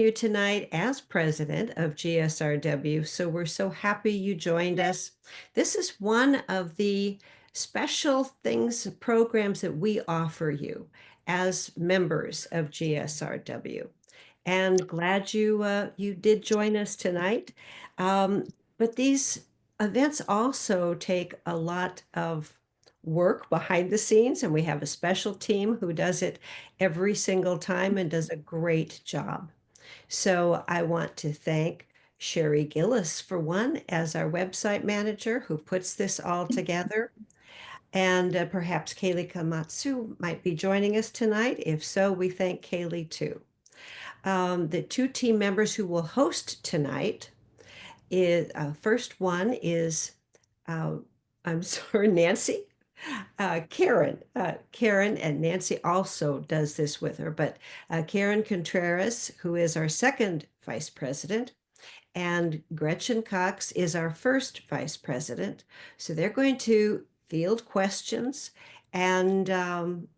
You tonight as president of GSRW. So we're so happy you joined us. This is one of the special things, programs that we offer you as members of GSRW. And glad you did join us tonight. But these events also take a lot of work behind the scenes, and we have a special team who does it every single time and does a great job. So I want to thank Sherry Gillis, for one, as our website manager who puts this all together. And perhaps Kaylee Kamatsu might be joining us tonight. If so, we thank Kaylee too. The two team members who will host tonight is first one is uh, I'm sorry, Nancy. Karen and Nancy also does this with her, but Karen Contreras, who is our second vice president, and Gretchen Cox is our first vice president. So they're going to field questions, and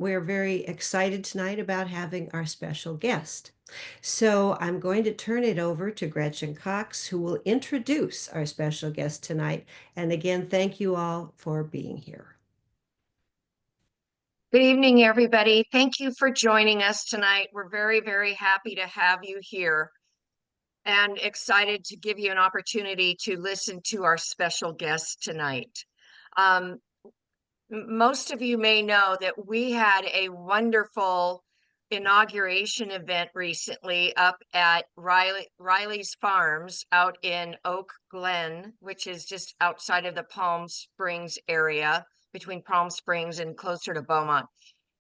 we're very excited tonight about having our special guest. So I'm going to turn it over to Gretchen Cox, who will introduce our special guest tonight. And again, thank you all for being here. Good evening, everybody. Thank you for joining us tonight. We're very, very happy to have you here and excited to give you an opportunity to listen to our special guest tonight. Most of you may know that we had a wonderful inauguration event recently up at Riley's Farms out in Oak Glen, which is just outside of the Palm Springs area, between Palm Springs and closer to Beaumont.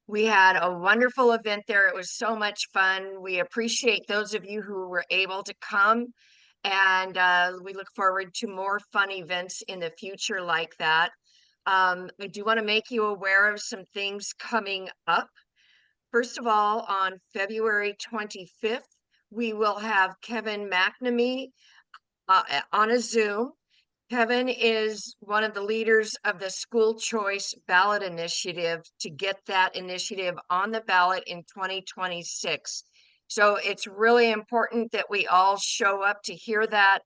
We had a wonderful event there. It was so much fun. We appreciate those of you who were able to come, and we look forward to more fun events in the future like that. I do want to make you aware of some things coming up. First of all, on February 25th, we will have Kevin McNamee on a Zoom. Kevin is one of the leaders of the school choice ballot initiative to get that initiative on the ballot in 2026. So it's really important that we all show up to hear that.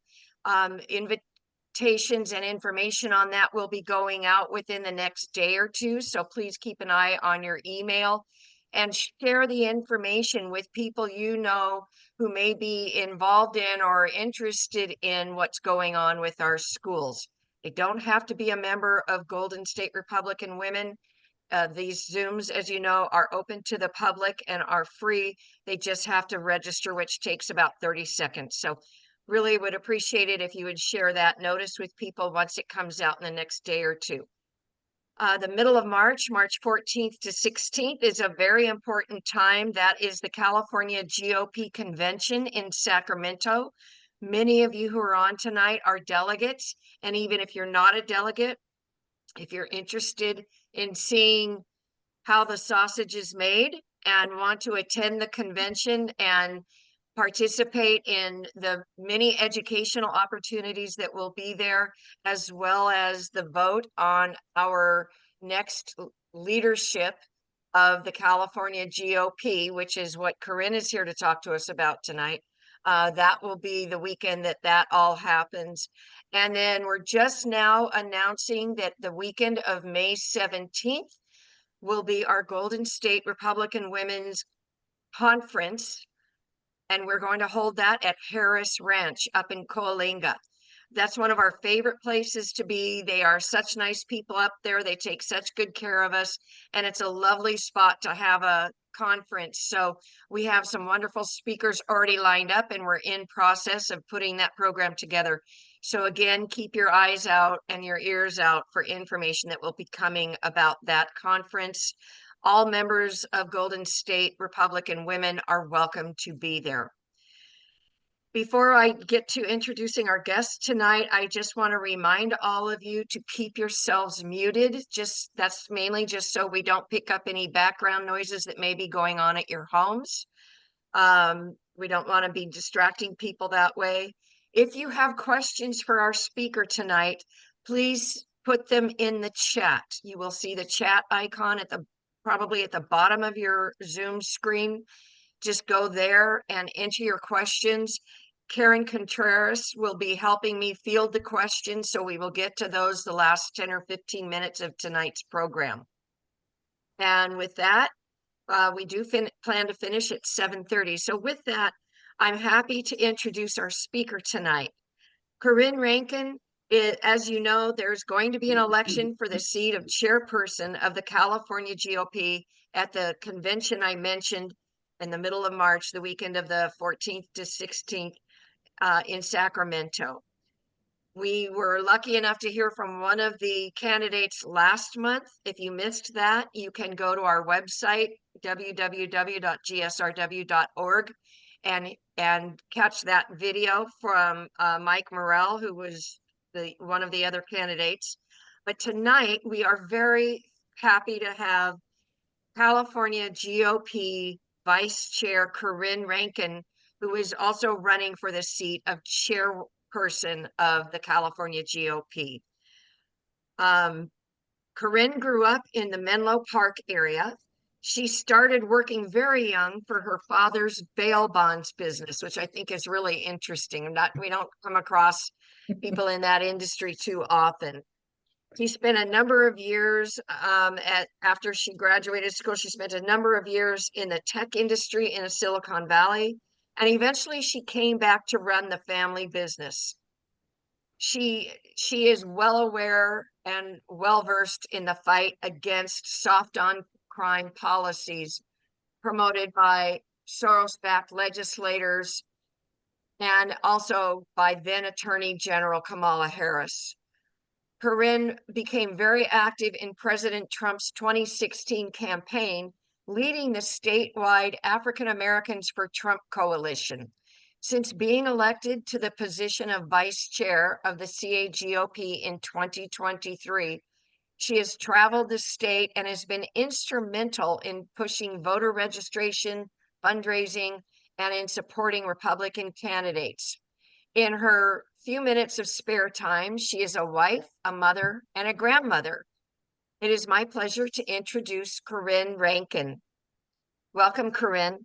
Invitations and information on that will be going out within the next day or two. So please keep an eye on your email and share the information with people you know who may be involved in or interested in what's going on with our schools. They don't have to be a member of Golden State Republican Women. These Zooms, as you know, are open to the public and are free. They just have to register, which takes about 30 seconds. So really would appreciate it if you would share that notice with people once it comes out in the next day or two. The middle of March, March 14th to 16th, is a very important time. That is the California GOP convention in Sacramento. Many of you who are on tonight are delegates. And even if you're not a delegate, if you're interested in seeing how the sausage is made and want to attend the convention and participate in the many educational opportunities that will be there, as well as the vote on our next leadership of the California GOP, which is what Corrin is here to talk to us about tonight. That will be the weekend that all happens. And then we're just now announcing that the weekend of May 17th will be our Golden State Republican Women's Conference, and we're going to hold that at Harris Ranch up in Coalinga. That's one of our favorite places to be. They are such nice people up there. They take such good care of us, and it's a lovely spot to have a conference. So we have some wonderful speakers already lined up, and we're in process of putting that program together. So again, keep your eyes out and your ears out for information that will be coming about that conference. All members of Golden State Republican Women are welcome to be there. Before I get to introducing our guest tonight, I just want to remind all of you to keep yourselves muted. That's mainly just so we don't pick up any background noises that may be going on at your homes. We don't want to be distracting people that way. If you have questions for our speaker tonight, please put them in the chat. You will see the chat icon probably at the bottom of your Zoom screen. just go there and enter your questions. Karen Contreras will be helping me field the questions, so we will get to those the last 10 or 15 minutes of tonight's program. And with that, we do plan to finish at 7:30. So with that, I'm happy to introduce our speaker tonight. Corrin Rankin, as you know, there's going to be an election for the seat of chairperson of the California GOP at the convention I mentioned in the middle of March, the weekend of the 14th to 16th in Sacramento. We were lucky enough to hear from one of the candidates last month. If you missed that, you can go to our website, www.gsrw.org, and catch that video from Mike Morrell, who was one of the other candidates. But tonight, we are very happy to have California GOP Vice Chair Corrin Rankin, who is also running for the seat of chairperson of the California GOP. Corrin grew up in the Menlo Park area. She started working very young for her father's bail bonds business, which I think is really interesting. We don't come across people in that industry too often. She spent a number of years after she graduated school. She spent a number of years in the tech industry in Silicon Valley, and eventually she came back to run the family business. She is well aware and well versed in the fight against soft on crime policies promoted by Soros-backed legislators and also by then Attorney General Kamala Harris. Corrin became very active in President Trump's 2016 campaign, leading the statewide African Americans for Trump coalition. Since being elected to the position of vice chair of the CAGOP in 2023, she has traveled the state and has been instrumental in pushing voter registration, fundraising, and in supporting Republican candidates. In her few minutes of spare time, she is a wife, a mother, and a grandmother. It is my pleasure to introduce Corrin Rankin. Welcome, Corrin.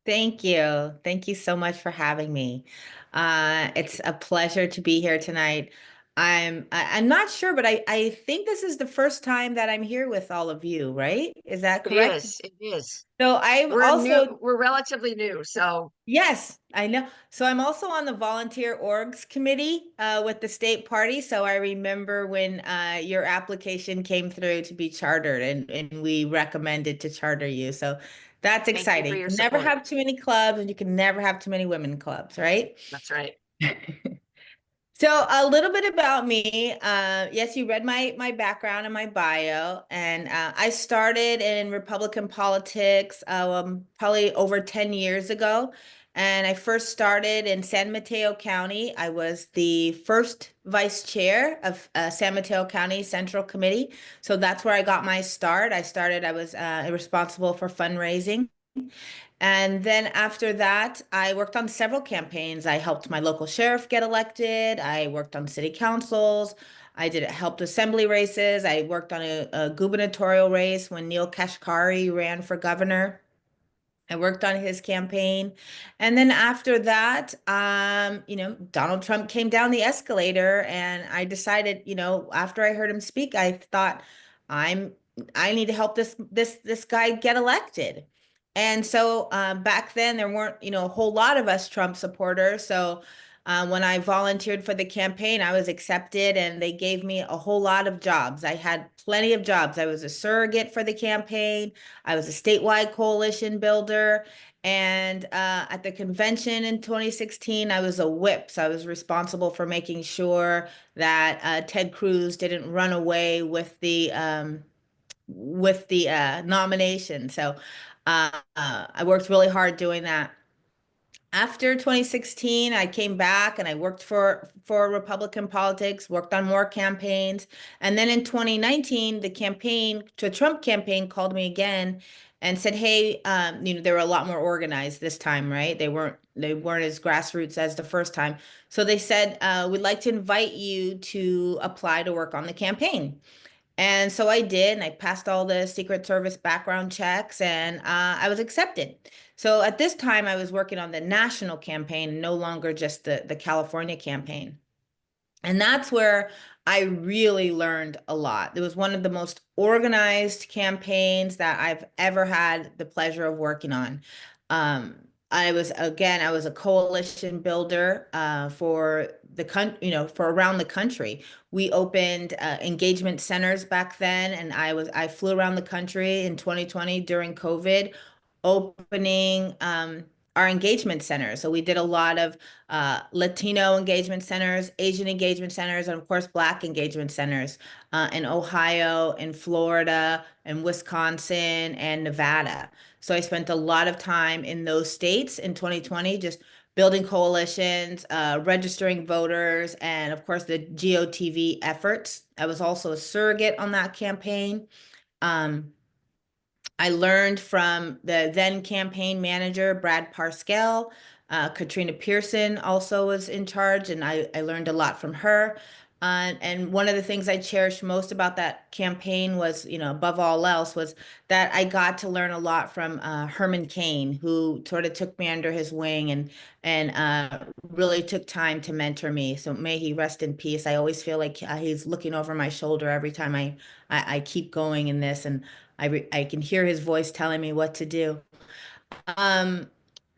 Thank you. Thank you so much for having me. It's a pleasure to be here tonight. I'm not sure, but I think this is the first time that I'm here with all of you, right? Is that It correct? is. It is. So I'm We're new. also, We're relatively new, so yes, I know. So I'm also on the volunteer orgs committee with the state party. So I remember when your application came through to be chartered and we recommended to charter you. So that's thank you for exciting. You your can never support. have too many clubs and you can never have too many women clubs, right? That's right. So a little bit about me. Yes, you read my background and my bio, and I started in Republican politics probably over 10 years ago. And I first started in San Mateo County. I was the first vice chair of San Mateo County Central Committee. So that's where I got my start. I was responsible for fundraising. And then after that, I worked on several campaigns. I helped my local sheriff get elected. I worked on city councils. I did helped assembly races. I worked on a gubernatorial race when Neil Kashkari ran for governor. I worked on his campaign. And then after that, Donald Trump came down the escalator and I decided, after I heard him speak, I thought I'm I need to help this guy get elected. And so back then there weren't, a whole lot of us Trump supporters. So when I volunteered for the campaign, I was accepted and they gave me a whole lot of jobs. I had plenty of jobs. I was a surrogate for the campaign. I was a statewide coalition builder. And at the convention in 2016, I was a whip. So I was responsible for making sure that Ted Cruz didn't run away with the nomination. So I worked really hard doing that. After 2016, I came back and I worked for Republican politics, worked on more campaigns. And then in 2019, the Trump campaign called me again and said, "Hey, they were a lot more organized this time, right? They weren't as grassroots as the first time. So they said, we'd like to invite you to apply to work on the campaign." And so I did, and I passed all the Secret Service background checks, and I was accepted. So at this time, I was working on the national campaign, no longer just the California campaign. And that's where I really learned a lot. It was one of the most organized campaigns that I've ever had the pleasure of working on. Um, I was a coalition builder for the for around the country. We opened engagement centers back then, and I flew around the country in 2020 during COVID, opening our engagement centers. So we did a lot of Latino engagement centers, Asian engagement centers, and of course, Black engagement centers in Ohio, in Florida, in Wisconsin, and Nevada. So I spent a lot of time in those states in 2020, just building coalitions, registering voters, and of course, the GOTV efforts. I was also a surrogate on that campaign. Um, I learned from the then campaign manager, Brad Parscale. Katrina Pearson also was in charge, and I learned a lot from her. And one of the things I cherished most about that campaign was, above all else, was that I got to learn a lot from Herman Cain, who sort of took me under his wing and really took time to mentor me. So may he rest in peace. I always feel like he's looking over my shoulder every time I keep going in this, and I can hear his voice telling me what to do. Um,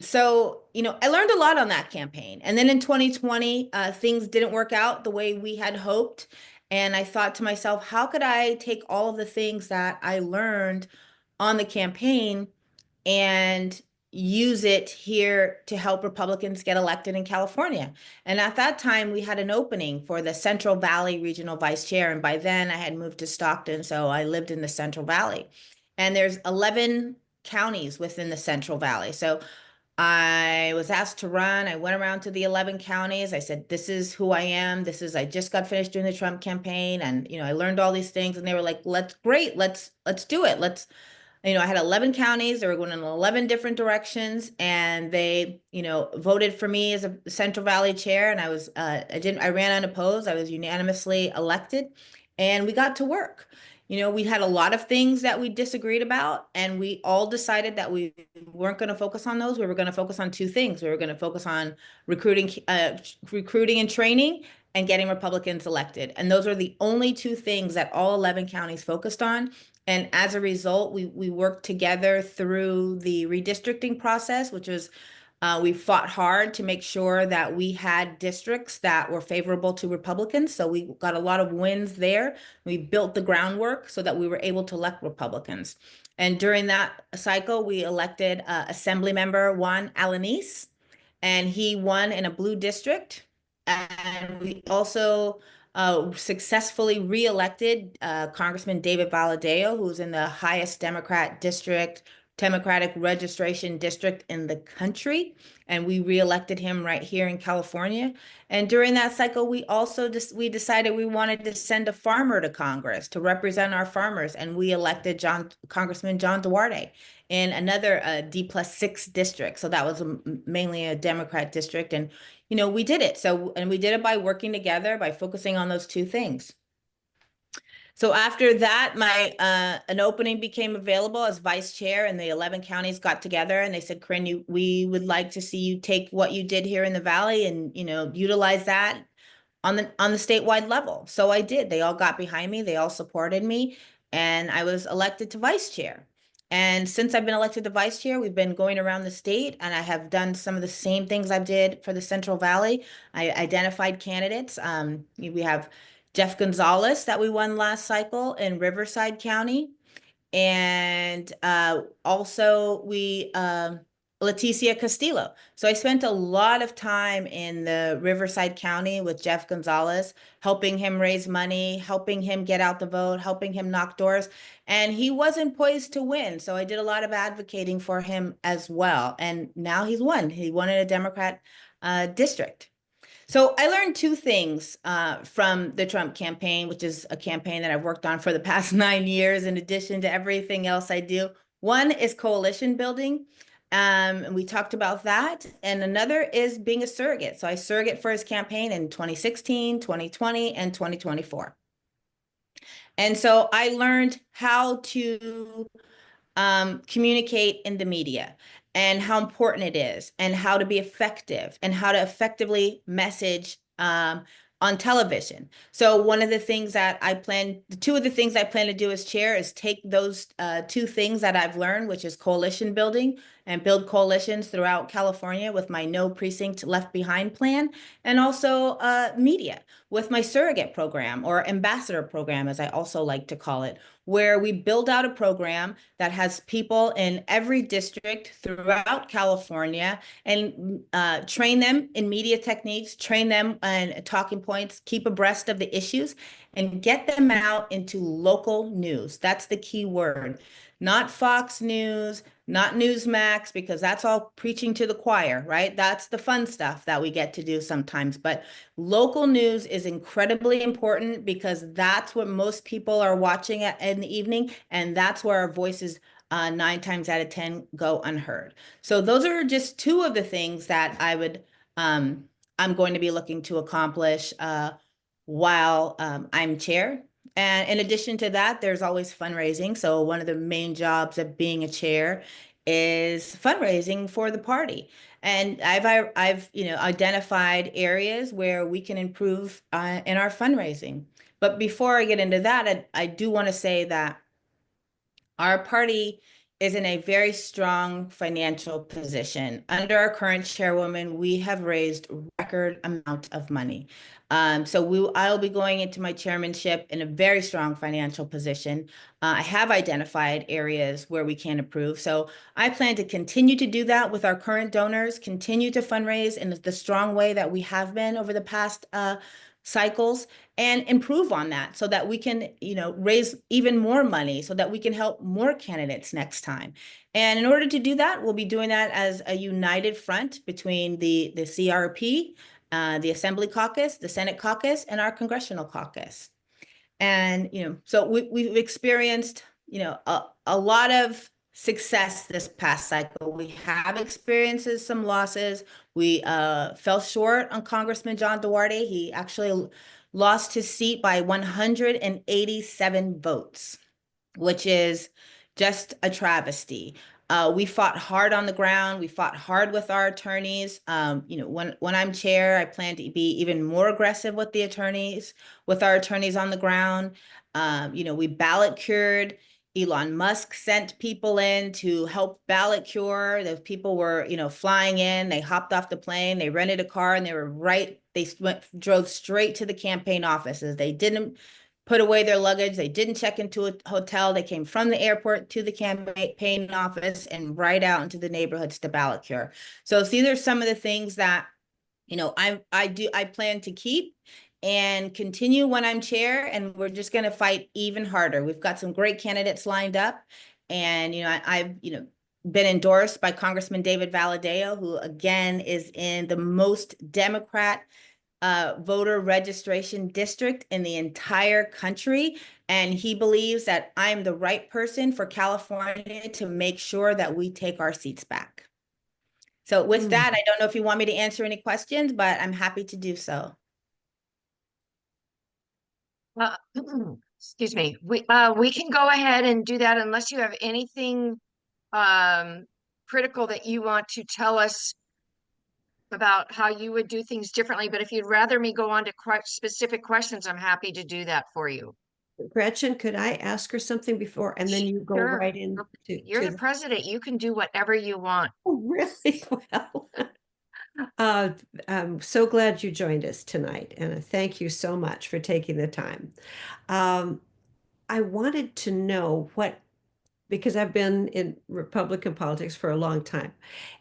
so, I learned a lot on that campaign. And then in 2020, things didn't work out the way we had hoped. And I thought to myself, how could I take all of the things that I learned on the campaign and use it here to help Republicans get elected in California? And at that time, we had an opening for the Central Valley Regional Vice Chair. And by then, I had moved to Stockton, so I lived in the Central Valley. And there's 11 counties within the Central Valley. So I was asked to run. I went around to the 11 counties. I said, this is who I am. I just got finished doing the Trump campaign, and I learned all these things, and they were like, let's do it. I had 11 counties. They were going in 11 different directions, and they, voted for me as a Central Valley chair. And I ran unopposed. I was unanimously elected, and we got to work. We had a lot of things that we disagreed about, and we all decided that we weren't going to focus on those. We were going to focus on two things. We were going to focus on recruiting and training, and getting Republicans elected. And those are the only two things that all 11 counties focused on. And as a result, we worked together through the redistricting process, which was we fought hard to make sure that we had districts that were favorable to Republicans. So we got a lot of wins there. We built the groundwork so that we were able to elect Republicans. And during that cycle, we elected Assembly Member Juan Alanis, and he won in a blue district. And we also successfully reelected Congressman David Valadao, who's in the highest Democratic registration district in the country. And we reelected him right here in California. And during that cycle, we also we decided we wanted to send a farmer to Congress to represent our farmers. And we elected Congressman John Duarte in another D+6 district. So that was mainly a Democrat district. And we did it. And we did it by working together, by focusing on those two things. So after that, an opening became available as vice chair, and the 11 counties got together and they said, Corrin, we would like to see you take what you did here in the Valley and, utilize that on the statewide level. So I did. They all got behind me. They all supported me, and I was elected to vice chair. And since I've been elected to vice chair, we've been going around the state, and I have done some of the same things I did for the Central Valley. I identified candidates. We have Jeff Gonzalez that we won last cycle in Riverside County. And also we Leticia Castillo. So I spent a lot of time in the Riverside County with Jeff Gonzalez, helping him raise money, helping him get out the vote, helping him knock doors. And he wasn't poised to win. So I did a lot of advocating for him as well. And now he's won. He won in a Democrat district. So I learned two things from the Trump campaign, which is a campaign that I've worked on for the past 9 years, in addition to everything else I do. One is coalition building, and we talked about that. And another is being a surrogate. So I surrogate for his campaign in 2016, 2020, and 2024. And so I learned how to communicate in the media and how important it is and how to be effective and how to effectively message on television. So one of the things that two of the things I plan to do as chair is take those two things that I've learned, which is coalition building and build coalitions throughout California with my No Precinct Left Behind plan, and also media with my surrogate program or ambassador program, as I also like to call it, where we build out a program that has people in every district throughout California and train them in media techniques, train them on talking points, keep abreast of the issues, and get them out into local news. That's the key word. Not Fox News, not Newsmax, because that's all preaching to the choir, right? That's the fun stuff that we get to do sometimes. But local news is incredibly important because that's what most people are watching in the evening, and that's where our voices 9 times out of 10 go unheard. So those are just two of the things that I'm going to be looking to accomplish while I'm chair. And in addition to that, there's always fundraising. So one of the main jobs of being a chair is fundraising for the party. And I've identified areas where we can improve in our fundraising. But before I get into that, I do want to say that our party is in a very strong financial position. Under our current chairwoman, we have raised record amount of money. So I'll be going into my chairmanship in a very strong financial position. I have identified areas where we can improve. So I plan to continue to do that with our current donors, continue to fundraise in the strong way that we have been over the past cycles, and improve on that so that we can, raise even more money so that we can help more candidates next time. And in order to do that, we'll be doing that as a united front between the CRP, the Assembly Caucus, the Senate Caucus, and our Congressional Caucus. And, so we've experienced, a lot of success this past cycle. We have experienced some losses. We fell short on Congressman John Duarte. He actually lost his seat by 187 votes, which is just a travesty. We fought hard on the ground. We fought hard with our attorneys. When I'm chair, I plan to be even more aggressive with our attorneys on the ground. We ballot cured. Elon Musk sent people in to help ballot cure. Those people were, flying in. They hopped off the plane. They rented a car, and they drove straight to the campaign offices. They didn't put away their luggage. They didn't check into a hotel. They came from the airport to the campaign office and right out into the neighborhoods to ballot cure. So these are some of the things that, I plan to keep and continue when I'm chair, and we're just going to fight even harder. We've got some great candidates lined up, and, I've been endorsed by Congressman David Valadao, who again is in the most Democrat voter registration district in the entire country. And he believes that I'm the right person for California to make sure that we take our seats back. So with that, I don't know if you want me to answer any questions, but I'm happy to do so. Excuse me. We can go ahead and do that unless you have anything critical that you want to tell us about how you would do things differently. But if you'd rather me go on to specific questions, I'm happy to do that for you. Gretchen, could I ask her something before, and then you go Sure. right in You're the president. You can do whatever you want. Oh, really? Well, I'm so glad you joined us tonight, and thank you so much for taking the time. I wanted to know because I've been in Republican politics for a long time,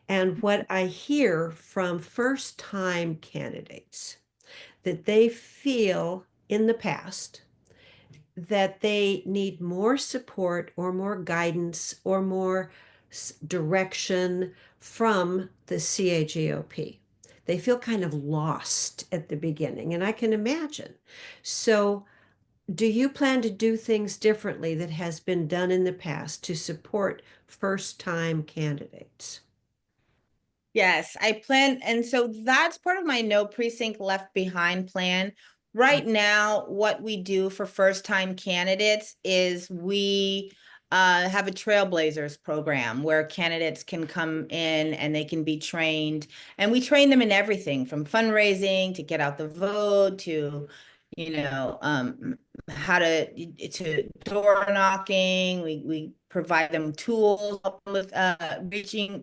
and what I hear from first-time candidates, that they feel in the past that they need more support or more guidance or more direction from the CAGOP. They feel kind of lost at the beginning, and I can imagine. So, do you plan to do things differently that has been done in the past to support first-time candidates? Yes, I plan. And so that's part of my No Precinct Left Behind plan, Right now, what we do for first-time candidates is we have a Trailblazers program where candidates can come in and they can be trained. And we train them in everything from fundraising to get out the vote to, how to door knocking. We provide them tools, help them with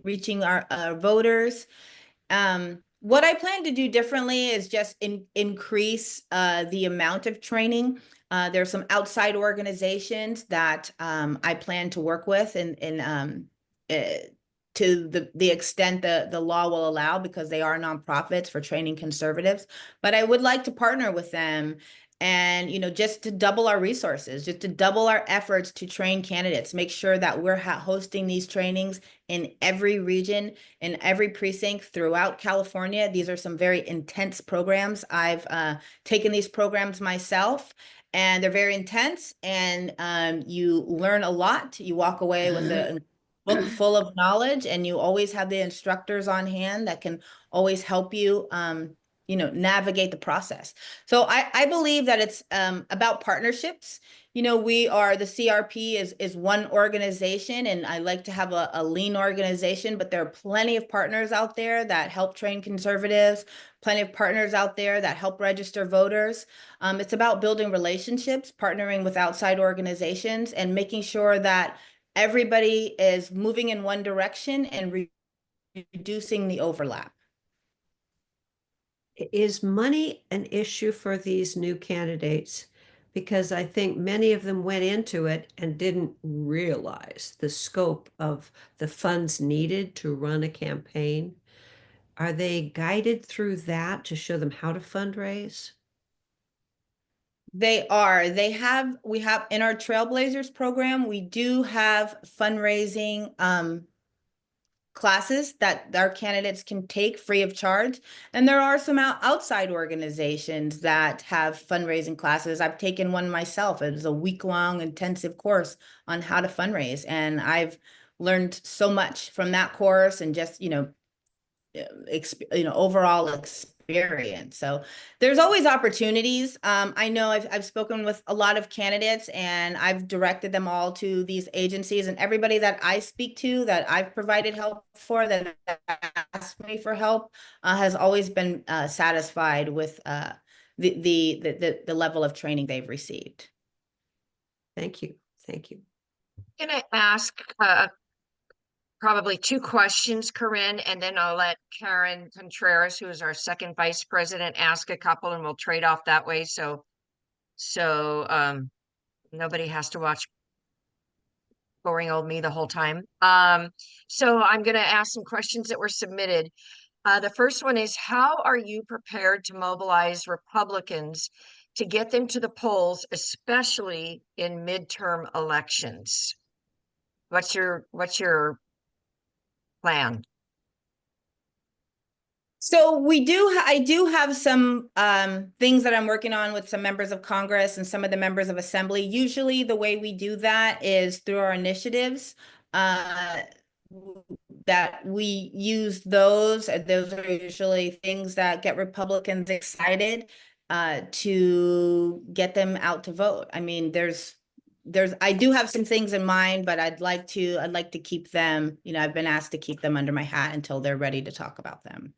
reaching our voters. What I plan to do differently is just increase the amount of training. There's some outside organizations that I plan to work with to the extent the law will allow, because they are nonprofits for training conservatives. But I would like to partner with them and, just to double our resources, just to double our efforts to train candidates, make sure that we're hosting these trainings in every region, in every precinct throughout California. These are some very intense programs. I've taken these programs myself, and they're very intense, and you learn a lot. You walk away with a book full of knowledge, and you always have the instructors on hand that can always help you navigate the process. So I believe that it's about partnerships. We are, the CRP is one organization, and I like to have a lean organization, but there are plenty of partners out there that help train conservatives, plenty of partners out there that help register voters. It's about building relationships, partnering with outside organizations, and making sure that everybody is moving in one direction and reducing the overlap. Is money an issue for these new candidates? Because I think many of them went into it and didn't realize the scope of the funds needed to run a campaign. Are they guided through that to show them how to fundraise? They are. We have in our Trailblazers program, we do have fundraising classes that our candidates can take free of charge. And there are some outside organizations that have fundraising classes. I've taken one myself. It was a week-long intensive course on how to fundraise. And I've learned so much from that course, and just, overall experience. So there's always opportunities. I know I've spoken with a lot of candidates, and I've directed them all to these agencies, and everybody that I speak to that I've provided help for, that asked me for help, has always been satisfied with the level of training they've received. Thank you. Thank you. I'm going to ask probably two questions, Corrin, and then I'll let Karen Contreras, who is our second vice president, ask a couple, and we'll trade off that way. So nobody has to watch boring old me the whole time. So I'm going to ask some questions that were submitted. The first one is, how are you prepared to mobilize Republicans to get them to the polls, especially in midterm elections? What's your plan? So I do have some things that I'm working on with some members of Congress and some of the members of Assembly. Usually the way we do that is through our initiatives that we use those. Those are usually things that get Republicans excited to get them out to vote. I mean, I do have some things in mind, but I'd like to keep them, I've been asked to keep them under my hat until they're ready to talk about them.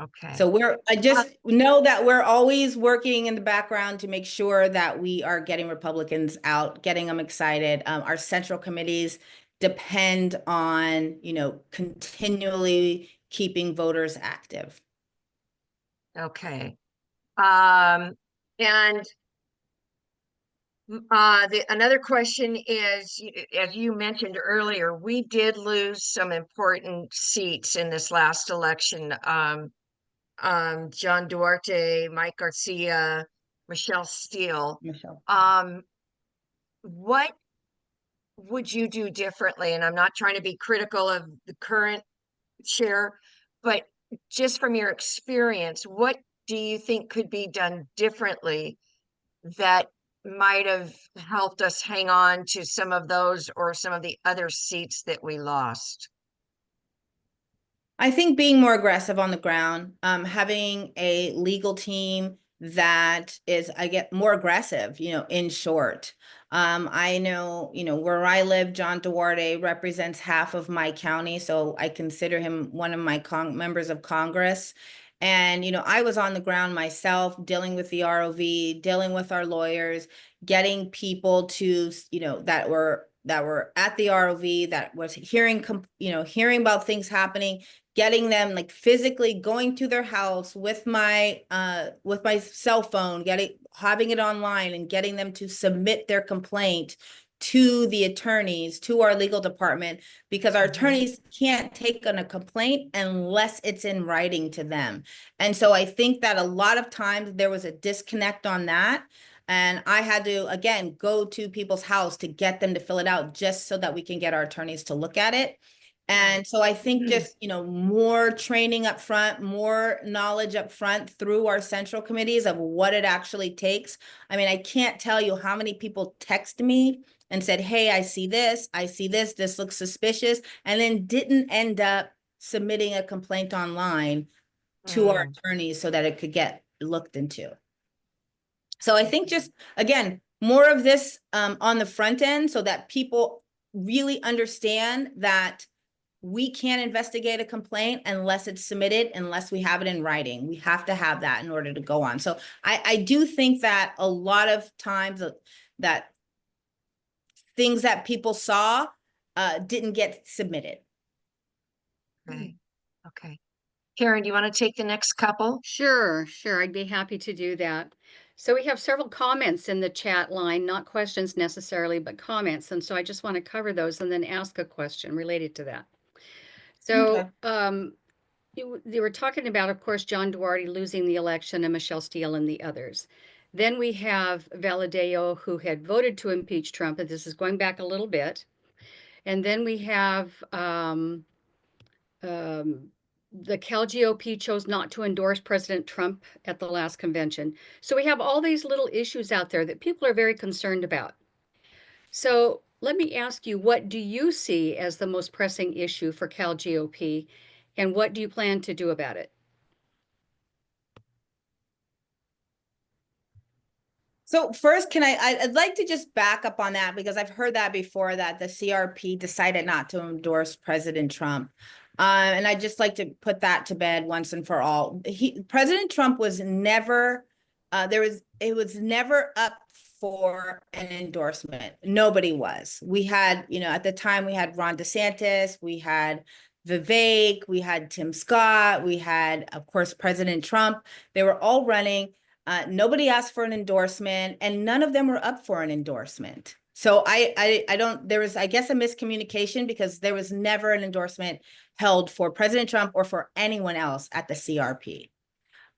Okay. So I just know that we're always working in the background to make sure that we are getting Republicans out, getting them excited. Our central committees depend on, continually keeping voters active. Okay. And another question is, as you mentioned earlier, we did lose some important seats in this last election. John Duarte, Mike Garcia, Michelle Steele. Michelle. What would you do differently? And I'm not trying to be critical of the current chair, but just from your experience, what do you think could be done differently that might have helped us hang on to some of those or some of the other seats that we lost? I think being more aggressive on the ground, having a legal team that is, I get more aggressive, in short. I know, where I live, John Duarte represents half of my county, so I consider him one of my members of Congress. And, I was on the ground myself, dealing with the ROV, dealing with our lawyers, getting people to, that were at the ROV, that was hearing about things happening, getting them like physically going to their house with my cell phone, having it online and getting them to submit their complaint to the attorneys, to our legal department, because our attorneys can't take on a complaint unless it's in writing to them. And so I think that a lot of times there was a disconnect on that. And I had to, again, go to people's house to get them to fill it out just so that we can get our attorneys to look at it. And so I think just, more training up front, more knowledge up front through our central committees of what it actually takes. I mean, I can't tell you how many people text me and said, hey, I see this, this looks suspicious, and then didn't end up submitting a complaint online to our attorneys so that it could get looked into. So I think just, again, more of this on the front end so that people really understand that we can't investigate a complaint unless it's submitted, unless we have it in writing. We have to have that in order to go on. So I do think that a lot of times that things that people saw didn't get submitted. Okay. Okay. Karen, do you want to take the next couple? Sure, I'd be happy to do that. So we have several comments in the chat line, not questions necessarily, but comments. And so I just want to cover those and then ask a question related to that. So they were talking about, of course, John Duarte losing the election and Michelle Steele and the others. Then we have Valadeo, who had voted to impeach Trump, and this is going back a little bit. And then we have the Cal GOP chose not to endorse President Trump at the last convention. So we have all these little issues out there that people are very concerned about. So let me ask you, what do you see as the most pressing issue for Cal GOP, and what do you plan to do about it? So first, I'd like to just back up on that, because I've heard that before, that the CRP decided not to endorse President Trump. And I'd just like to put that to bed once and for all. President Trump was never, it was never up for an endorsement. Nobody was. We had, at the time we had Ron DeSantis, we had Vivek, we had Tim Scott, we had, of course, President Trump. They were all running. Nobody asked for an endorsement, and none of them were up for an endorsement. So there was, I guess, a miscommunication, because there was never an endorsement held for President Trump or for anyone else at the CRP.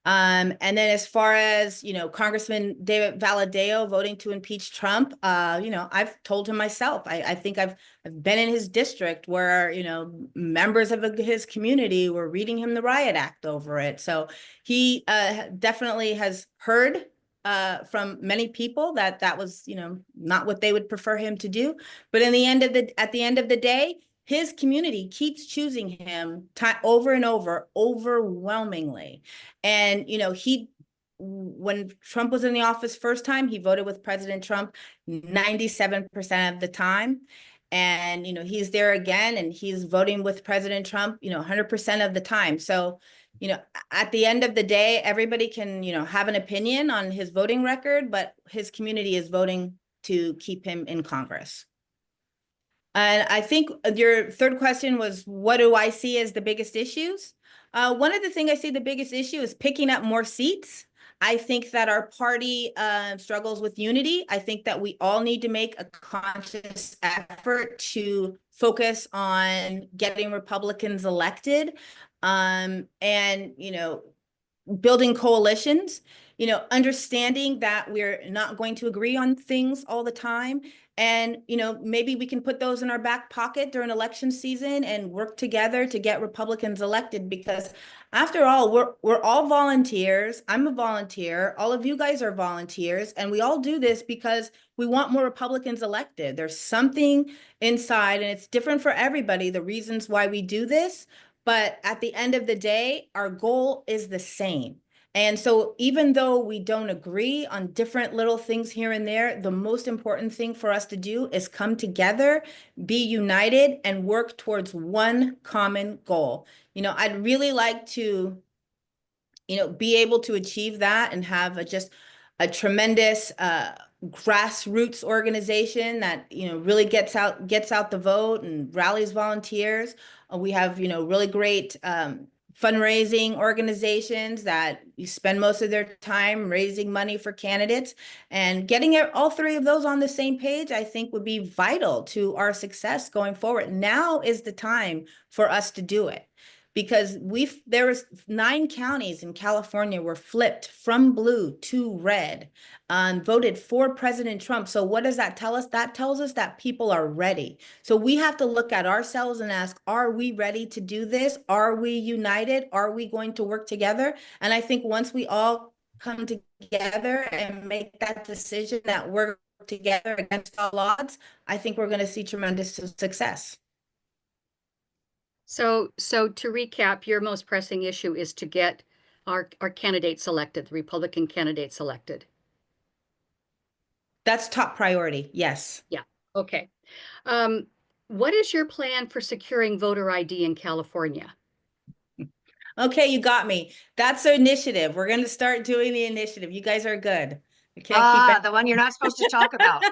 And then as far as, Congressman David Valadeo voting to impeach Trump, I've told him myself, I think I've been in his district where, members of his community were reading him the riot act over it. So he definitely has heard from many people that was, not what they would prefer him to do. But at the end of the day, his community keeps choosing him over and over, overwhelmingly. And, when Trump was in the office first time, he voted with President Trump 97% of the time. And, he's there again, and he's voting with President Trump, 100% of the time. So, at the end of the day, everybody can, have an opinion on his voting record, but his community is voting to keep him in Congress. And I think your third question was, what do I see as the biggest issues? One of the things I see the biggest issue is picking up more seats. I think that our party struggles with unity. I think that we all need to make a conscious effort to focus on getting Republicans elected, and, building coalitions, understanding that we're not going to agree on things all the time. And, maybe we can put those in our back pocket during election season and work together to get Republicans elected, because after all, we're all volunteers. I'm a volunteer. All of you guys are volunteers. And we all do this because we want more Republicans elected. There's something inside, and it's different for everybody, the reasons why we do this. But at the end of the day, our goal is the same. And so even though we don't agree on different little things here and there, the most important thing for us to do is come together, be united, and work towards one common goal. I'd really like to be able to achieve that and have just a tremendous grassroots organization that really gets out the vote and rallies volunteers. We have really great fundraising organizations that spend most of their time raising money for candidates, and getting all three of those on the same page, I think, would be vital to our success going forward. Now is the time for us to do it, because there was 9 counties in California were flipped from blue to red and voted for President Trump. So what does that tell us? That tells us that people are ready. So we have to look at ourselves and ask, are we ready to do this? Are we united? Are we going to work together? And I think once we all come together and make that decision that we're together against all odds, I think we're going to see tremendous success. So to recap, your most pressing issue is to get our candidates elected, the Republican candidates elected. That's top priority. Yes. Yeah. Okay. What is your plan for securing voter ID in California? Okay, you got me. That's the initiative. We're going to start doing the initiative. You guys are good. I can't keep it. The one you're not supposed to talk about.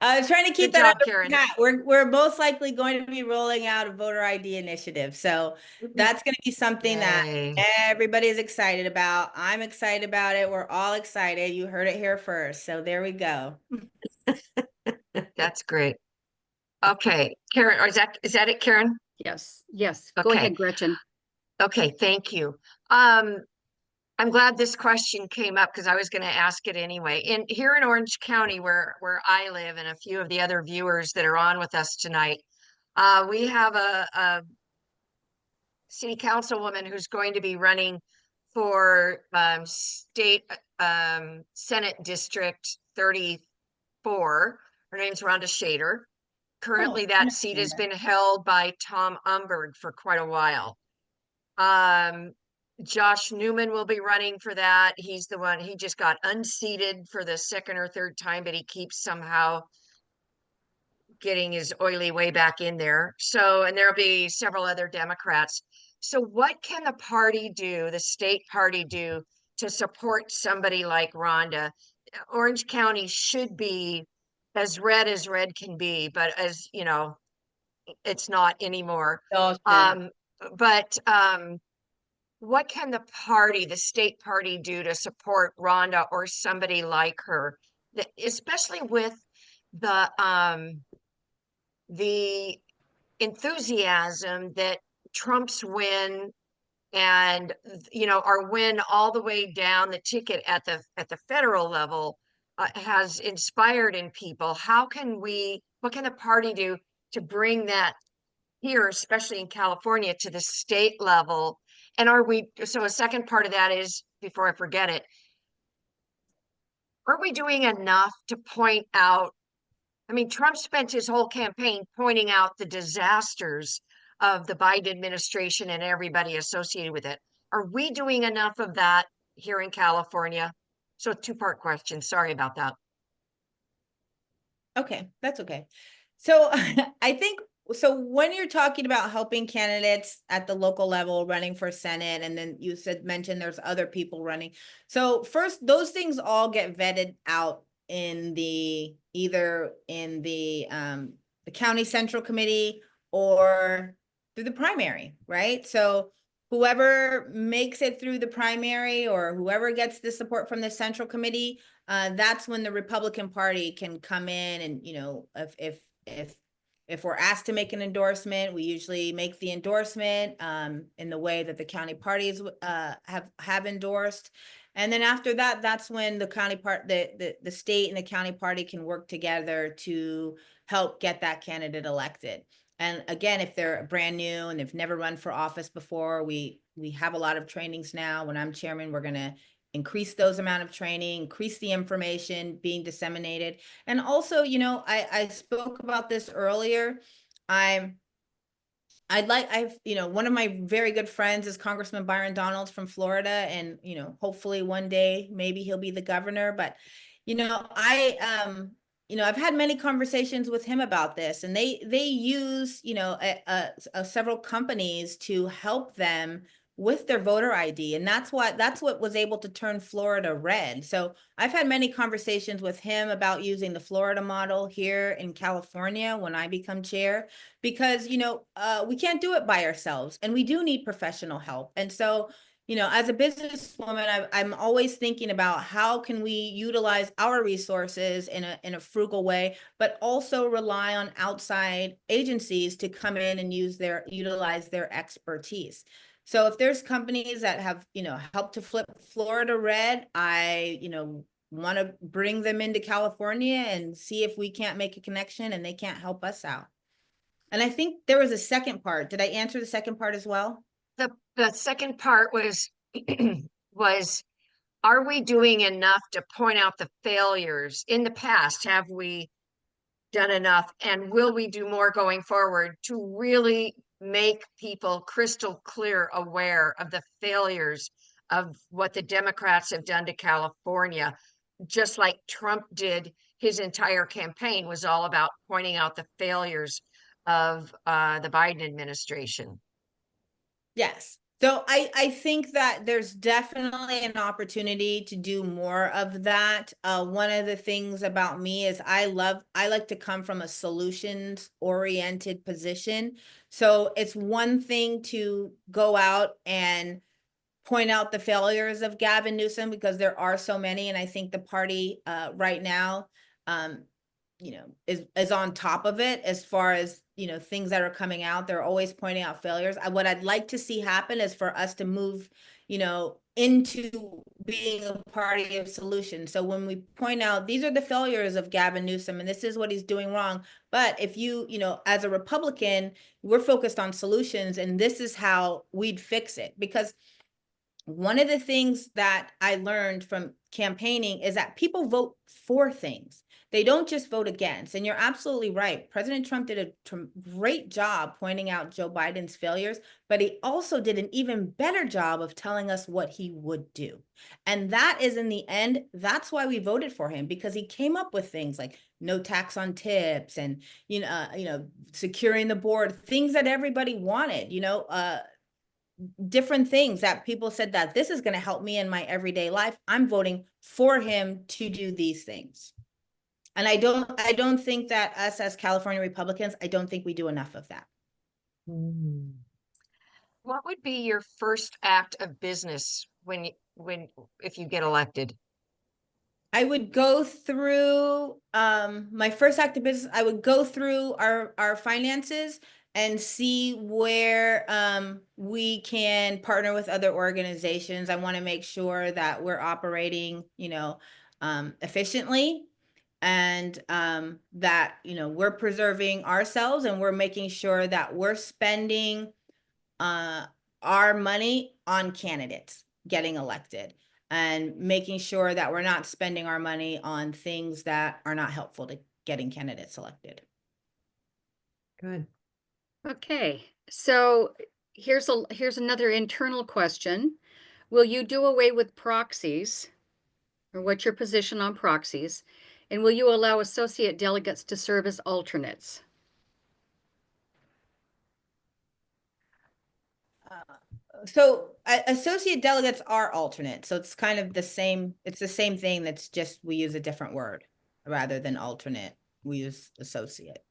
Trying to keep Good that job, Karen. We're most likely going to be rolling out a voter ID initiative. So that's going to be something that Yay. everybody is excited about. I'm excited about it. We're all excited. You heard it here first. So there we go. That's great. Okay, Karen, or is that it, Karen? Yes. Go Okay. ahead, Gretchen. Okay, thank you. I'm glad this question came up because I was going to ask it anyway. Here in Orange County, where I live, and a few of the other viewers that are on with us tonight, we have a city councilwoman who's going to be running for state Senate District 34. Her name's Rhonda Shader. Currently, that seat has been held by Tom Umberg for quite a while. Josh Newman will be running for that. He's the one, he just got unseated for the second or third time, but he keeps somehow getting his oily way back in there. So, and there'll be several other Democrats. So what can the party do, the state party do, to support somebody like Rhonda? Orange County should be as red can be, but as you know, it's not anymore. What can the party, the state party, do to support Rhonda or somebody like her, especially with the enthusiasm that Trump's win and our win all the way down the ticket at the federal level has inspired in people? What can the party do to bring that here, especially in California, to the state level? And so a second part of that is, before I forget it, are we doing enough to point out? I mean, Trump spent his whole campaign pointing out the disasters of the Biden administration and everybody associated with it. Are we doing enough of that here in California? So, two-part question. Sorry about that. Okay, that's okay. So I think, so when you're talking about helping candidates at the local level running for Senate, and then you mentioned there's other people running. So first, those things all get vetted out in either in the county central committee or through the primary, right? So whoever makes it through the primary or whoever gets the support from the central committee, that's when the Republican Party can come in and, if we're asked to make an endorsement, we usually make the endorsement in the way that the county parties have endorsed. And then after that, that's when the the state and the county party can work together to help get that candidate elected. And again, if they're brand new and they've never run for office before, we have a lot of trainings now. When I'm chairman, we're going to increase those amount of training, increase the information being disseminated. And also, I spoke about this earlier. one of my very good friends is Congressman Byron Donalds from Florida, and, hopefully one day maybe he'll be the governor. But, I've had many conversations with him about this, and they use, several companies to help them with their voter ID. And that's what was able to turn Florida red. So I've had many conversations with him about using the Florida model here in California when I become chair, because, we can't do it by ourselves, and we do need professional help. And so, as a businesswoman, I'm always thinking about how can we utilize our resources in a frugal way, but also rely on outside agencies to come in and utilize their expertise. So if there's companies that have, helped to flip Florida red, I, want to bring them into California and see if we can't make a connection and they can't help us out. And I think there was a second part. Did I answer the second part as well? The second part was, was, are we doing enough to point out the failures? In the past, have we done enough? And will we do more going forward to really make people crystal clear aware of the failures of what the Democrats have done to California? Just like Trump did, his entire campaign was all about pointing out the failures of the Biden administration. Yes. So I think that there's definitely an opportunity to do more of that. One of the things about me is I like to come from a solutions oriented position. So it's one thing to go out and point out the failures of Gavin Newsom, because there are so many, and I think the party right now is on top of it as far as, things that are coming out. They're always pointing out failures. What I'd like to see happen is for us to move, into being a party of solutions. So when we point out these are the failures of Gavin Newsom and this is what he's doing wrong, but if as a Republican, we're focused on solutions and this is how we'd fix it. Because one of the things that I learned from campaigning is that people vote for things. They don't just vote against. And you're absolutely right. President Trump did a great job pointing out Joe Biden's failures, but he also did an even better job of telling us what he would do. And that is, in the end, that's why we voted for him, because he came up with things like no tax on tips and, securing the board, things that everybody wanted, different things that people said that this is going to help me in my everyday life. I'm voting for him to do these things. And I don't think that us as California Republicans, I don't think we do enough of that. What would be your first act of business if you get elected? I would go through my first act of business. I would go through our finances and see where we can partner with other organizations. I want to make sure that we're operating, efficiently, and that, we're preserving ourselves and we're making sure that we're spending our money on candidates getting elected, and making sure that we're not spending our money on things that are not helpful to getting candidates elected. Good. Okay, so here's another internal question. Will you do away with proxies? Or what's your position on proxies? And will you allow associate delegates to serve as alternates? So associate delegates are alternate. So it's kind of the same. It's the same thing. That's just we use a different word rather than alternate. We use associate.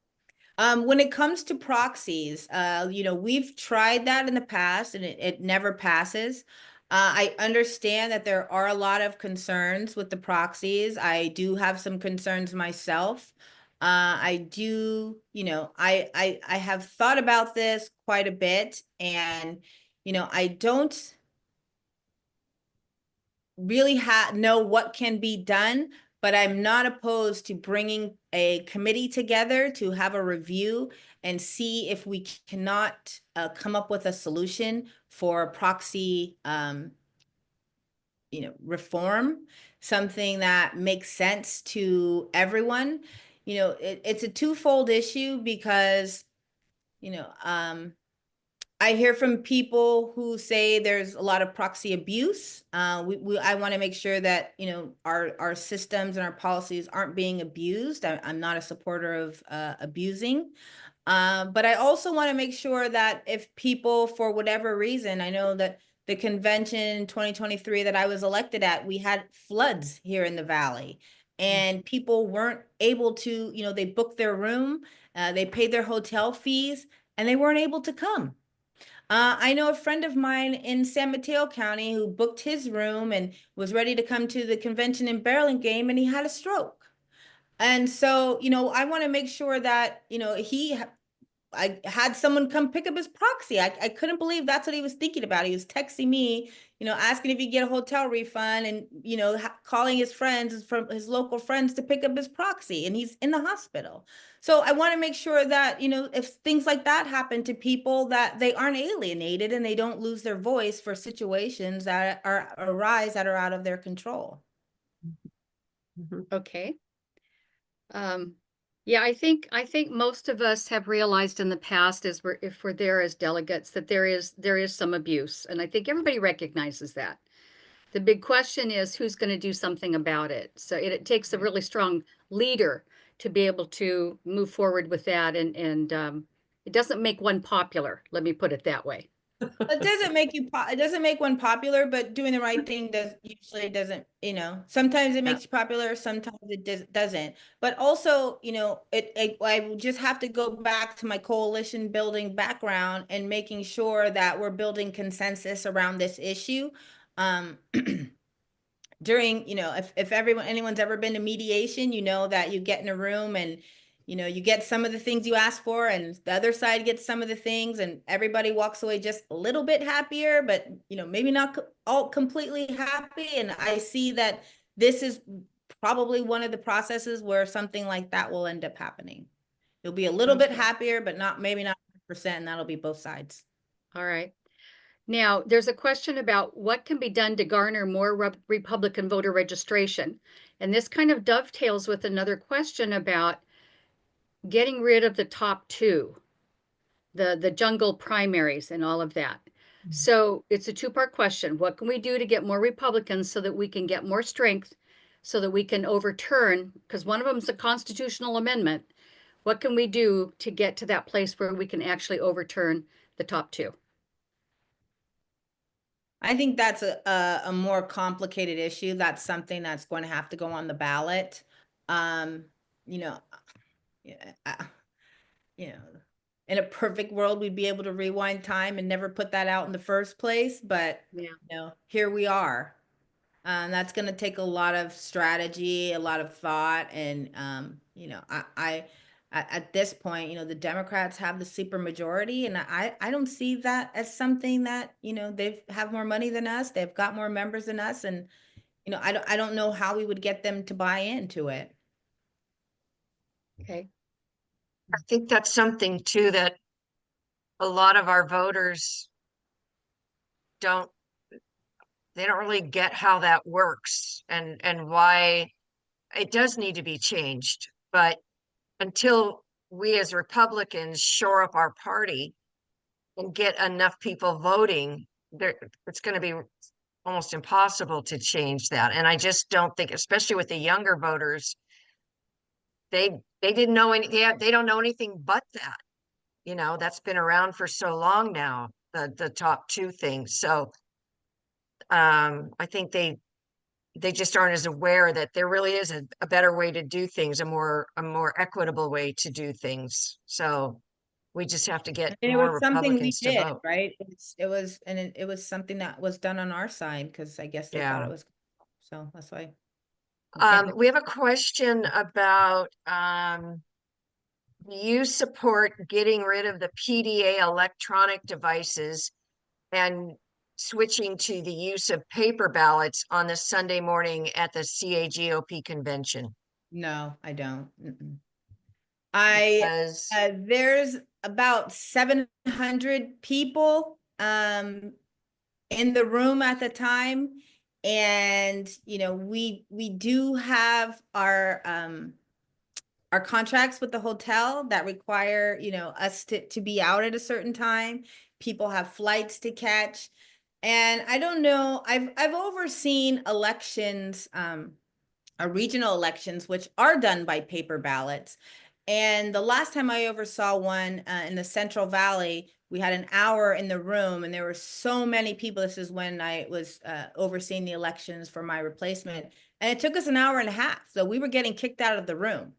When it comes to proxies, we've tried that in the past and it never passes. I understand that there are a lot of concerns with the proxies. I do have some concerns myself. I do, I have thought about this quite a bit, and, I don't really know what can be done, but I'm not opposed to bringing a committee together to have a review and see if we cannot come up with a solution for proxy, reform, something that makes sense to everyone. It's a twofold issue because, I hear from people who say there's a lot of proxy abuse. I want to make sure that, you know, our systems and our policies aren't being abused. I'm not a supporter of abusing. But I also want to make sure that if people, for whatever reason, I know that the convention in 2023 that I was elected at, we had floods here in the valley, and people weren't able to, you know, they booked their room, they paid their hotel fees, and they weren't able to come. I know a friend of mine in San Mateo County who booked his room and was ready to come to the convention in Burlingame, and he had a stroke. And so, you know, I want to make sure that, you know, I had someone come pick up his proxy. I couldn't believe that's what he was thinking about. He was texting me, you know, asking if he could get a hotel refund, and, you know, calling his friends from his local friends to pick up his proxy, and he's in the hospital. So I want to make sure that, you know, if things like that happen to people, that they aren't alienated and they don't lose their voice for situations that arise that are out of their control. Okay. Yeah, I think most of us have realized in the past, as if we're there as delegates, that there is some abuse, and I think everybody recognizes that. The big question is who's going to do something about it. So it takes a really strong leader to be able to move forward with that, and it doesn't make one popular. Let me put it that way. It doesn't make it doesn't make one popular, but doing the right thing usually doesn't, you know, sometimes it Yeah. makes you popular, sometimes it doesn't. But also, you know, I just have to go back to my coalition building background and making sure that we're building consensus around this issue. Um, during, you know, if anyone's ever been to mediation, you know that you get in a room and, you know, you get some of the things you ask for, and the other side gets some of the things, and everybody walks away just a little bit happier, but, you know, maybe not all completely happy. And I see that this is probably one of the processes where something like that will end up happening. You'll be a little bit happier, but maybe not 100%, and that'll be both sides. All right. Now, there's a question about what can be done to garner more Republican voter registration. And this kind of dovetails with another question about getting rid of the top two, the jungle primaries and all of that. So it's a two-part question. What can we do to get more Republicans so that we can get more strength, so that we can overturn, because one of them is a constitutional amendment. What can we do to get to that place where we can actually overturn the top two? I think that's a more complicated issue. That's something that's going to have to go on the ballot. Um, you know, yeah, you know, in a perfect world, we'd be able to rewind time and never put that out in the first place. But, Yeah. you know, here we are. That's going to take a lot of strategy, a lot of thought. And, you know, at this point, you know, the Democrats have the super majority, and I don't see that as something that, you know, they have more money than us. They've got more members than us. And, you know, I don't know how we would get them to buy into it. Okay. I think that's something too that a lot of our voters don't, they don't really get how that works and why it does need to be changed. But until we as Republicans shore up our party and get enough people voting, there it's going to be almost impossible to change that. And I just don't think, especially with the younger voters, they didn't know any, they don't know anything but that. You know, that's been around for so long now, the top two things. So I think they just aren't as aware that there really is a better way to do things, a more equitable way to do things. So we just have to get And it more was something we Republicans to did, vote. right? It was something that was done on our side, because I guess they thought Yeah. it was, so that's why. we can't- We have a question about you support getting rid of the PDA electronic devices and switching to the use of paper ballots on the Sunday morning at the CAGOP convention. No, I don't. Because There's about 700 people in the room at the time, and, you know, we do have our contracts with the hotel that require, you know, us to be out at a certain time. people have flights to catch. And I don't know, I've overseen elections, regional elections, which are done by paper ballots. And the last time I oversaw one in the Central Valley, we had an hour in the room and there were so many people. This is when I was overseeing the elections for my replacement. And it took us an hour and a half. So we were getting kicked out of the room.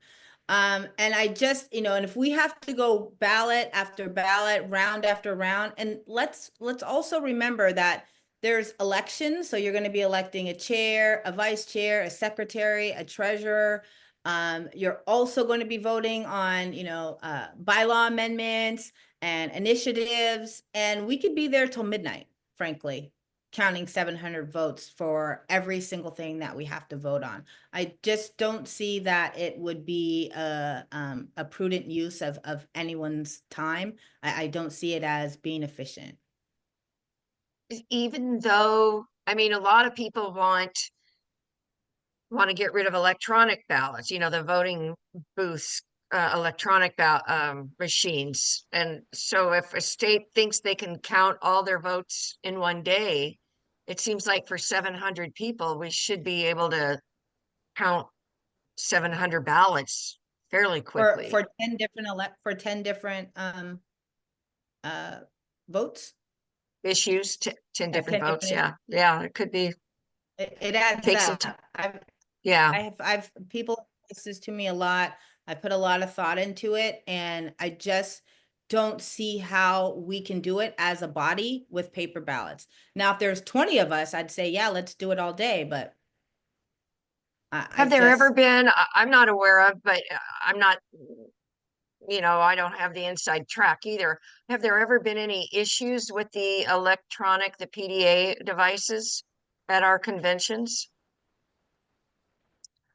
And I just, and if we have to go ballot after ballot, round after round, and let's also remember that there's elections. So you're going to be electing a chair, a vice chair, a secretary, a treasurer. You're also going to be voting on, bylaw amendments and initiatives. And we could be there till midnight, frankly, counting 700 votes for every single thing that we have to vote on. I just don't see that it would be a prudent use of anyone's time. I don't see it as being efficient. Even though, I mean, a lot of people want to get rid of electronic ballots, the voting booths, electronic machines. And so if a state thinks they can count all their votes in one day, it seems like for 700 people, we should be able to count 700 ballots fairly quickly. For 10 different votes. Issues, 10 different 10 votes. different Yeah, it could be. It adds Take some up. Yeah. I've people this is to me a lot. I put a lot of thought into it, and I just don't see how we can do it as a body with paper ballots. Now, if there's 20 of us, I'd say, yeah, let's do it all day. But Have there ever been, I'm not aware of, but I'm not, I don't have the inside track either. Have there ever been any issues with the PDA devices at our conventions?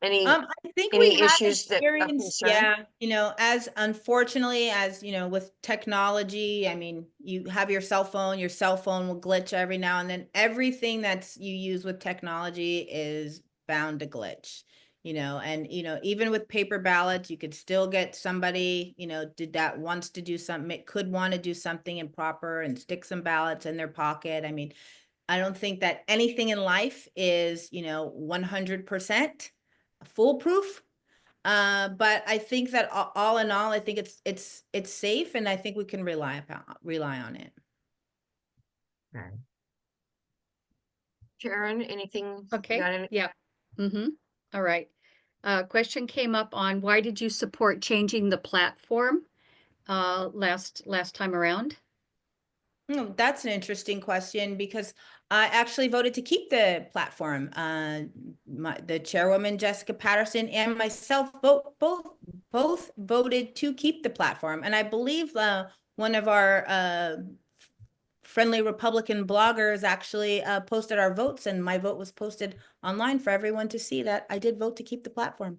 I think we had issues of experience, concern? yeah, as unfortunately as, with technology, I mean, you have your cell phone will glitch every now and then. Everything that's you use with technology is bound to glitch, and, even with paper ballots, you could still get somebody, that wants to do something, could want to do something improper and stick some ballots in their pocket. I mean, I don't think that anything in life is, 100% foolproof. But I think that all in all, I think it's safe, and I think we can rely on it. Okay. Sharon, anything? Okay. Yeah. All right. Question came up on why did you support changing the platform last time around? That's an interesting question because I actually voted to keep the platform. The chairwoman, Jessica Patterson, and myself both voted to keep the platform. And I believe one of our friendly Republican bloggers actually posted our votes, and my vote was posted online for everyone to see that I did vote to keep the platform.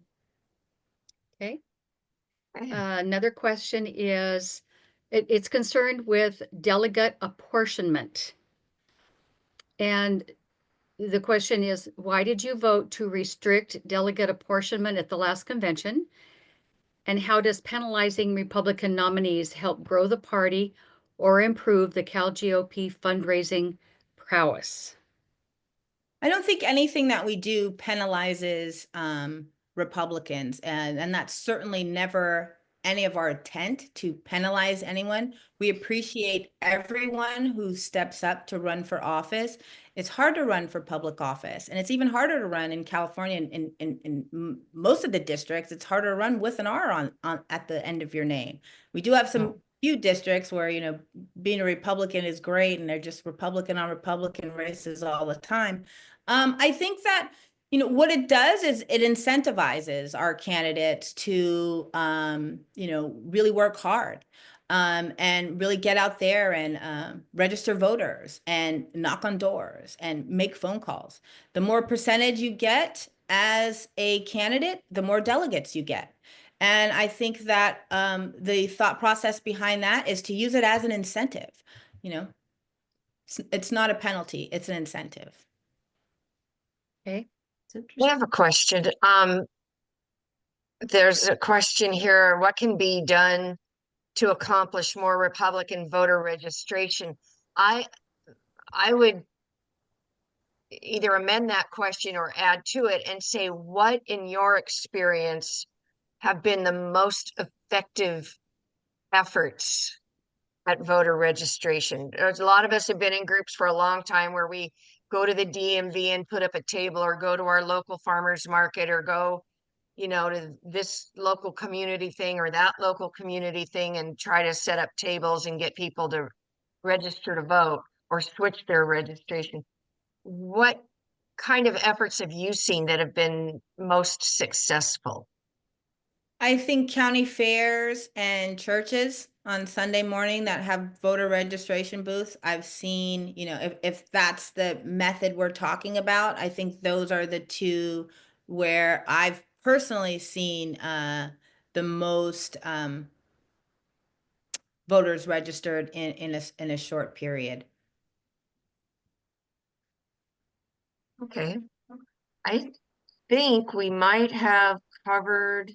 Okay. Another question is, it's concerned with delegate apportionment. And the question is, why did you vote to restrict delegate apportionment at the last convention? And how does penalizing Republican nominees help grow the party or improve the Cal GOP fundraising prowess? I don't think anything that we do penalizes Republicans, and that's certainly never any of our intent to penalize anyone. We appreciate everyone who steps up to run for office. It's hard to run for public office, and it's even harder to run in California. In most of the districts, it's harder to run with an R on at the end of your name. We do have some few districts where being a Republican is great, and they're just Republican on Republican races all the time. I think that what it does is it incentivizes our candidates to really work hard and really get out there and register voters and knock on doors and make phone calls. The more percentage you get as a candidate, the more delegates you get. And I think that the thought process behind that is to use it as an incentive. It's not a penalty, it's an incentive. Okay. I have a question. There's a question here. What can be done to accomplish more Republican voter registration. I would either amend that question or add to it and say, what in your experience have been the most effective efforts at voter registration? There's a lot of us have been in groups for a long time where we go to the DMV and put up a table, or go to our local farmers market, or go, you know, to this local community thing or that local community thing and try to set up tables and get people to register to vote or switch their registration. What kind of efforts have you seen that have been most successful? I think county fairs and churches on Sunday morning that have voter registration booths, I've seen, you know, if that's the method we're talking about, I think those are the two where I've personally seen the most voters registered in a short period. Okay. I think we might have covered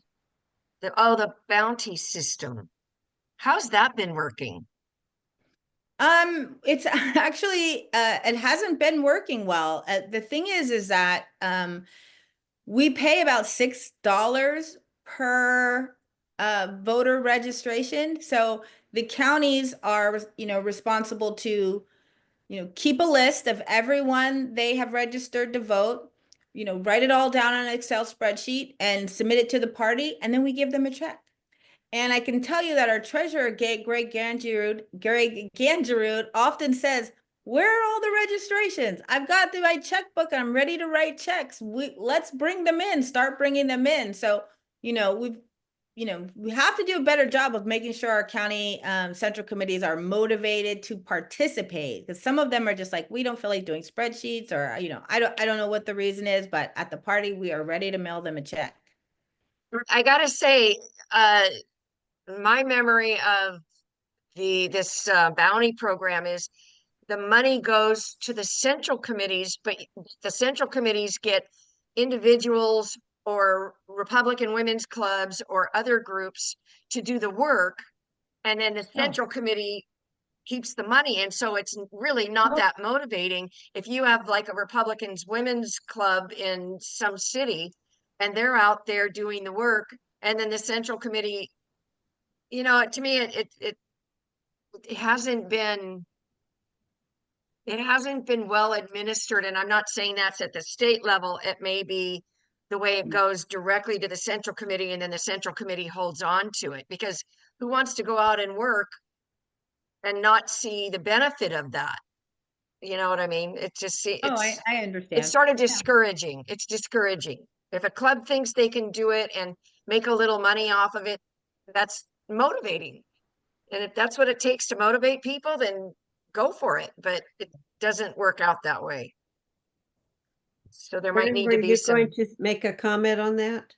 the bounty system. How's that been working? It's actually it hasn't been working well. The thing is that we pay about $6 per voter registration. So the counties are, you know, responsible to, you know, keep a list of everyone they have registered to vote, you know, write it all down on an Excel spreadsheet and submit it to the party, and then we give them a check. And I can tell you that our treasurer, Greg Gangerud, often says, "Where are all the registrations? I've got my checkbook. I'm ready to write checks. Let's bring them in. Start bringing them in." So, you know, we have to do a better job of making sure our county central committees are motivated to participate, because some of them are just like, we don't feel like doing spreadsheets, or, you know, I don't know what the reason is, but at the party we are ready to mail them a check. I gotta say, my memory of this bounty program is the money goes to the central committees, but the central committees get individuals or Republican women's clubs or other groups to do the work, and then the central committee keeps the money. And so it's really not that motivating. If you have like a Republicans women's club in some city and they're out there doing the work, and then the central committee, you know, to me, it hasn't been well administered. And I'm not saying that's at the state level. It may be the way it goes directly to the central committee, and then the central committee holds on to it, because who wants to go out and work and not see the benefit of that? You know what I mean? It just Oh, it's I understand. sort of discouraging. It's discouraging. If a club thinks they can do it and make a little money off of it, that's motivating. And if that's what it takes to motivate people, then go for it. But it doesn't work out that way. So there might Corrin, need were to be you some, going to make a comment on that?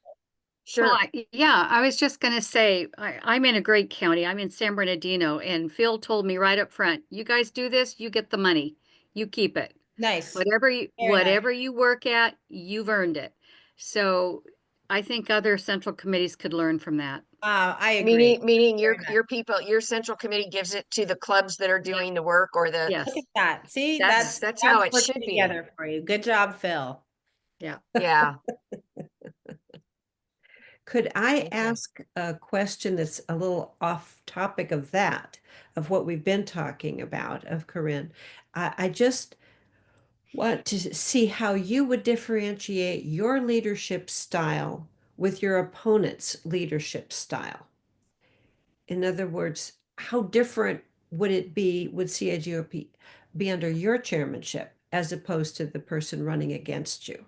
sure. Yeah, I was just going to say, I'm in a great county. I'm in San Bernardino, and Phil told me right up front, you guys do this, you get the money, you keep it. Nice. Whatever Very nice. you work at, you've earned it. So I think other central committees could learn from that. I agree. Meaning Very nice. your people, your central committee gives it to the clubs that are doing the work, or the, Yes. Look at that. See, that's how it working should be. together for you. Good job, Phil. Yeah. Yeah. Could I Okay. ask a question that's a little off topic of that, of what we've been talking about, of Corrin? I just want to see how you would differentiate your leadership style with your opponent's leadership style. In other words, how different would it be, would CAGOP be under your chairmanship as opposed to the person running against you?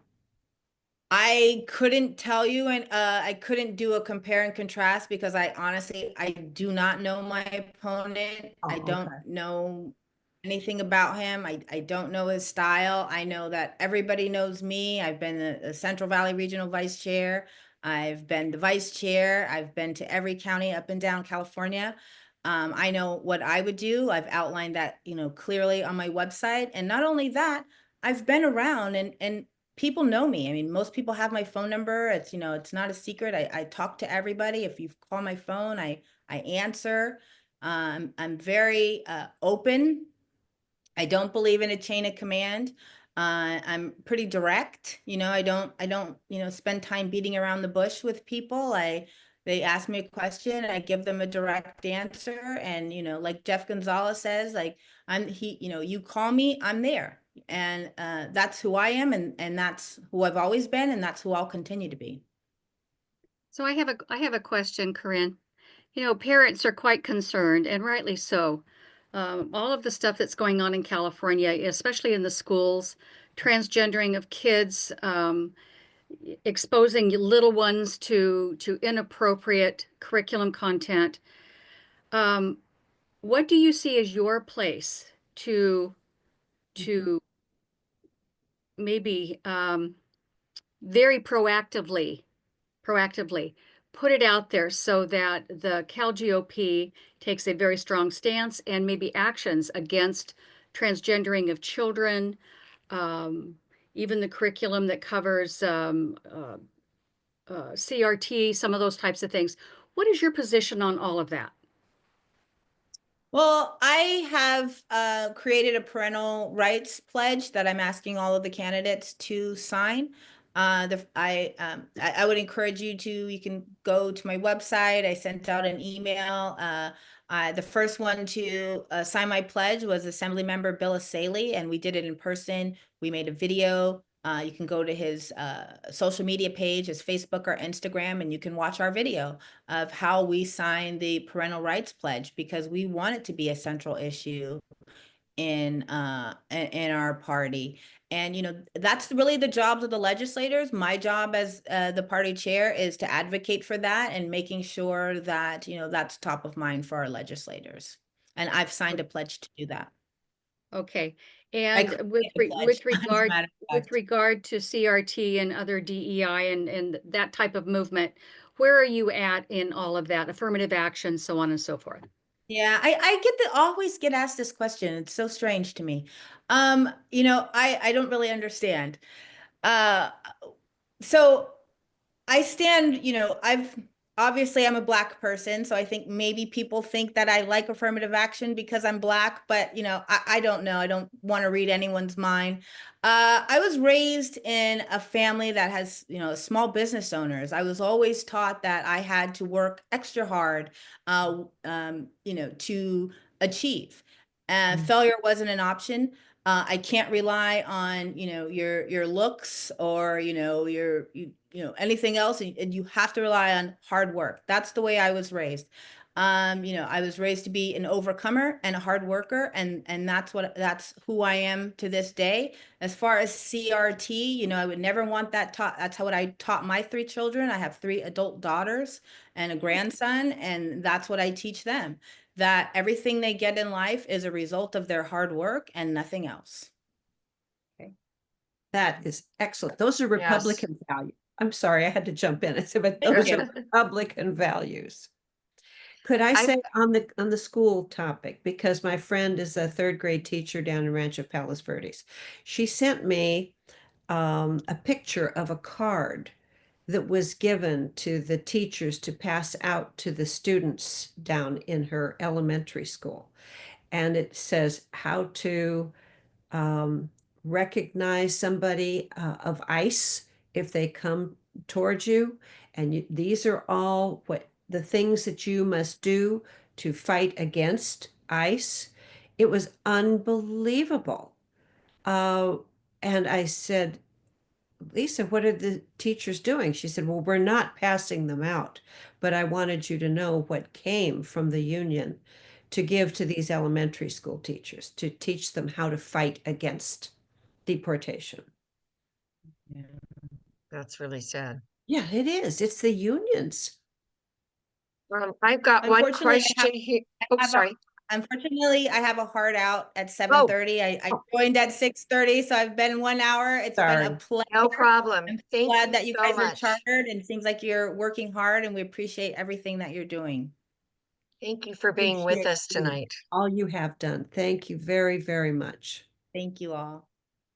I couldn't tell you, and I couldn't do a compare and contrast, because I do not know my opponent. I Oh, don't okay. know anything about him. I don't know his style. I know that everybody knows me. I've been the Central Valley Regional Vice Chair. I've been the Vice Chair. I've been to every county up and down California. I know what I would do. I've outlined that, you know, clearly on my website. And not only that, I've been around and people know me. I mean, most people have my phone number. It's, it's not a secret. I talk to everybody. If you call my phone, I answer. I'm very open. I don't believe in a chain of command. I'm pretty direct. I don't, spend time beating around the bush with people. They ask me a question and I give them a direct answer. And, like Jeff Gonzalez says, like you call me, I'm there. And that's who I am, and that's who I've always been, and that's who I'll continue to be. So I have a question, Corrin. Parents are quite concerned, and rightly so. All of the stuff that's going on in California, especially in the schools, transgendering of kids, exposing little ones to inappropriate curriculum content. What do you see as your place to maybe very proactively put it out there so that the CalGOP takes a very strong stance and maybe actions against transgendering of children, even the curriculum that covers CRT, some of those types of things. What is your position on all of that? Well, I have created a parental rights pledge that I'm asking all of the candidates to sign. I would encourage you can go to my website. I sent out an email. The first one to sign my pledge was Assemblymember Bill Asaley, and we did it in person. We made a video. You can go to his social media page, his Facebook or Instagram, and you can watch our video of how we signed the parental rights pledge, because we want it to be a central issue in our party. And that's really the jobs of the legislators. My job as the party chair is to advocate for that and making sure that that's top of mind for our legislators. And I've signed a pledge to do that. Okay. I And created with a pledge, as a matter of fact. regard to CRT and other DEI and that type of movement, where are you at in all of that? Affirmative action, so on and so forth. Yeah, I always get asked this question. It's so strange to me. I don't really understand. Uh, so I stand, I'm a Black person, so I think maybe people think that I like affirmative action because I'm Black, but I don't know. I don't want to read anyone's mind. I was raised in a family that has, small business owners. I was always taught that I had to work extra hard, to achieve. Failure wasn't an option. I can't rely on, your looks or, anything else. And you have to rely on hard work. That's the way I was raised. I was raised to be an overcomer and a hard worker, and that's who I am to this day. As far as CRT, I would never want that taught. That's what I taught my 3 children. I have 3 adult daughters and a grandson, and that's what I teach them. That everything they get in life is a result of their hard work and nothing else. That is excellent. Those are Yes. Republican values. I'm sorry, I had to jump in. I said, but those are Republican values. Could I say on the school topic, because my friend is a 3rd grade teacher down in Rancho Palos Verdes. She sent me a picture of a card that was given to the teachers to pass out to the students down in her elementary school. And it says how to recognize somebody of ICE if they come towards you. And these are all the things that you must do to fight against ICE. It was unbelievable. And I said, Lisa, what are the teachers doing? She said, well, we're not passing them out, but I wanted you to know what came from the union to give to these elementary school teachers to teach them how to fight against deportation. Yeah. That's really sad. Yeah, it is. It's the unions. I've got one Unfortunately, question here. Oh, sorry. Unfortunately, I have a hard out at 7:30. I joined at 6:30, so I've been 1 hour. It's been a pleasure. No problem. I'm Thank glad you that you so guys are much. chartered, and it seems like you're working hard, and we appreciate everything that you're doing. Thank you for being with Appreciate us you, tonight. all you have done. Thank you very, very much. Thank you all.